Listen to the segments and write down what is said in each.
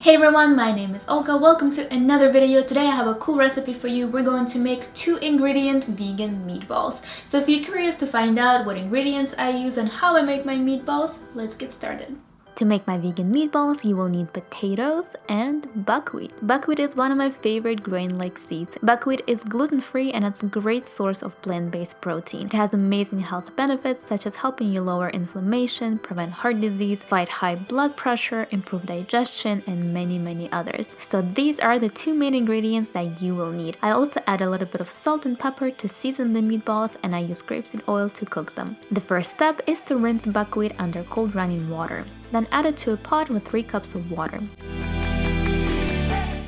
Hey everyone, my name is Olga. Welcome to another video. Today I have a cool recipe for you. We're going to make 2-ingredient vegan meatballs. So if you're curious to find out what ingredients I use and how I make my meatballs, let's get started. To make my vegan meatballs, you will need potatoes and buckwheat. Buckwheat is one of my favorite grain-like seeds. Buckwheat is gluten-free and it's a great source of plant-based protein. It has amazing health benefits such as helping you lower inflammation, prevent heart disease, fight high blood pressure, improve digestion, and many others. So these are the two main ingredients that you will need. I also add a little bit of salt and pepper to season the meatballs, and I use grapeseed oil to cook them. The first step is to rinse buckwheat under cold running water. Then add it to a pot with 3 cups of water.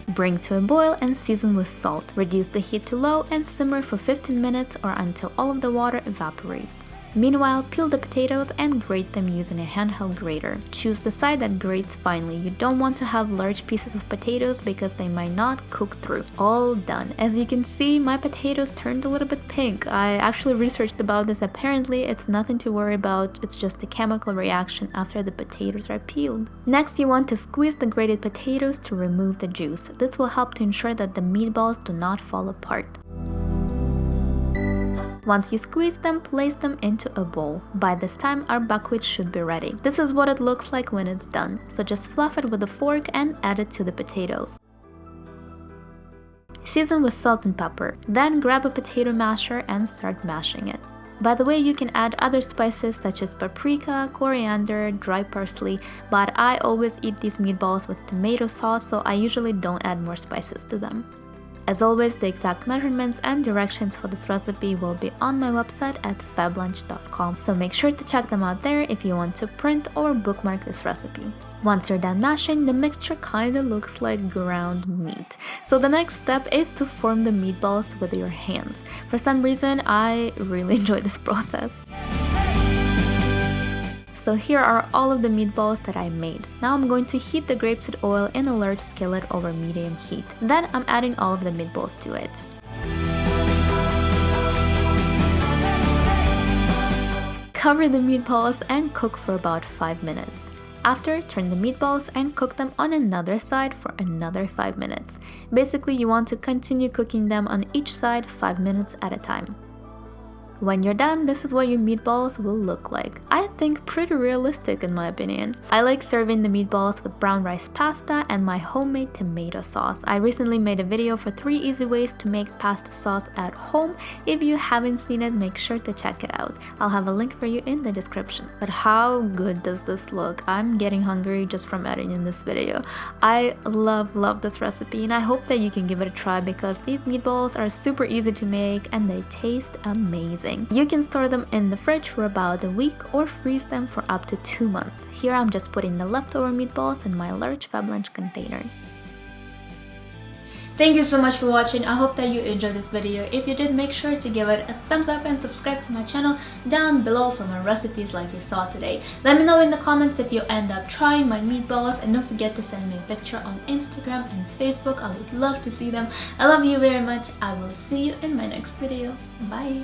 Bring to a boil and season with salt. Reduce the heat to low and simmer for 15 minutes or until all of the water evaporates. Meanwhile, peel the potatoes and grate them using a handheld grater. Choose the side that grates finely. You don't want to have large pieces of potatoes because they might not cook through. All done. As you can see, my potatoes turned a little bit pink. I actually researched about this. Apparently, it's nothing to worry about. It's just a chemical reaction after the potatoes are peeled. Next, you want to squeeze the grated potatoes to remove the juice. This will help to ensure that the meatballs do not fall apart. Once you squeeze them, place them into a bowl. By this time, our buckwheat should be ready. This is what it looks like when it's done. So just fluff it with a fork and add it to the potatoes. Season with salt and pepper. Then grab a potato masher and start mashing it. By the way, you can add other spices such as paprika, coriander, dry parsley, but I always eat these meatballs with tomato sauce, so I usually don't add more spices to them. As always, the exact measurements and directions for this recipe will be on my website at fablunch.com, so make sure to check them out there if you want to print or bookmark this recipe. Once you're done mashing, the mixture kinda looks like ground meat. So the next step is to form the meatballs with your hands. For some reason, I really enjoy this process. So here are all of the meatballs that I made. Now I'm going to heat the grapeseed oil in a large skillet over medium heat. Then I'm adding all of the meatballs to it. Cover the meatballs and cook for about 5 minutes. After, turn the meatballs and cook them on another side for another 5 minutes. Basically, you want to continue cooking them on each side 5 minutes at a time. When you're done, this is what your meatballs will look like. I think pretty realistic in my opinion. I like serving the meatballs with brown rice pasta and my homemade tomato sauce. I recently made a video for 3 easy ways to make pasta sauce at home. If you haven't seen it, make sure to check it out. I'll have a link for you in the description. But how good does this look? I'm getting hungry just from editing this video. I love this recipe and I hope that you can give it a try because these meatballs are super easy to make and they taste amazing. You can store them in the fridge for about a week or freeze them for up to 2 months. Here I'm just putting the leftover meatballs in my large Fablunch container. Thank you so much for watching. I hope that you enjoyed this video. If you did, make sure to give it a thumbs up and subscribe to my channel down below for more recipes like you saw today. Let me know in the comments if you end up trying my meatballs, and don't forget to send me a picture on Instagram and Facebook. I would love to see them. I love you very much. I will see you in my next video. Bye!